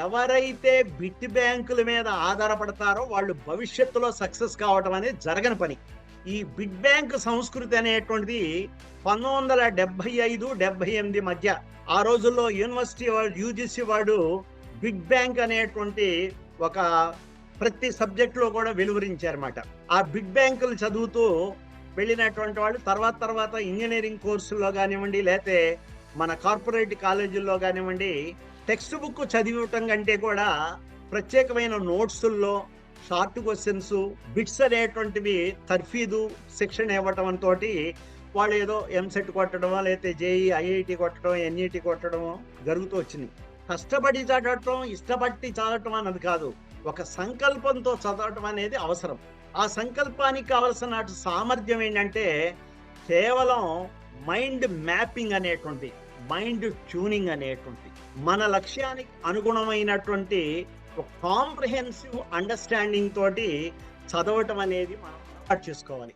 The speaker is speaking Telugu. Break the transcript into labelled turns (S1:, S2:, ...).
S1: ఎవరైతే బిట్ బ్యాంకుల మీద ఆధారపడతారో వాళ్ళు భవిష్యత్తులో సక్సెస్ కావటం అనేది జరగని పని. ఈ బిట్ బ్యాంక్ సంస్కృతి అనేటువంటిది 1975, 78 మధ్య ఆ రోజుల్లో యూనివర్సిటీ వాళ్ళు యూజీసీ వాడు బిగ్ బ్యాంక్ అనేటువంటి ఒక ప్రతి సబ్జెక్టులో కూడా వెలువరించారన్నమాట. ఆ బిగ్ బ్యాంకులు చదువుతూ వెళ్ళినటువంటి వాళ్ళు తర్వాత ఇంజనీరింగ్ కోర్సుల్లో కానివ్వండి, లేకపోతే మన కార్పొరేట్ కాలేజీల్లో కానివ్వండి, టెక్స్ట్ బుక్ చదివటం కంటే కూడా ప్రత్యేకమైన నోట్సుల్లో షార్ట్ క్వశ్చన్స్, బిట్స్ అనేటువంటివి తర్ఫీదు శిక్షణ ఇవ్వటం తోటి వాళ్ళు ఏదో ఎంసెట్ కొట్టడమో, లేకపోతే జేఈ, ఐఐటి కొట్టడం, ఎన్ఈటి కొట్టడం జరుగుతూ వచ్చింది. కష్టపడి చదవటం, ఇష్టపడి చదవటం అన్నది కాదు, ఒక సంకల్పంతో చదవటం అనేది అవసరం. ఆ సంకల్పానికి కావలసిన సామర్థ్యం ఏంటంటే కేవలం మైండ్ మ్యాపింగ్ అనేటువంటి, మైండ్ ట్యూనింగ్ అనేటువంటి, మన లక్ష్యానికి అనుగుణమైనటువంటి ఒక కాంప్రహెన్సివ్ అండర్స్టాండింగ్ తోటి చదవటం అనేది మనం అలవాటు చేసుకోవాలి.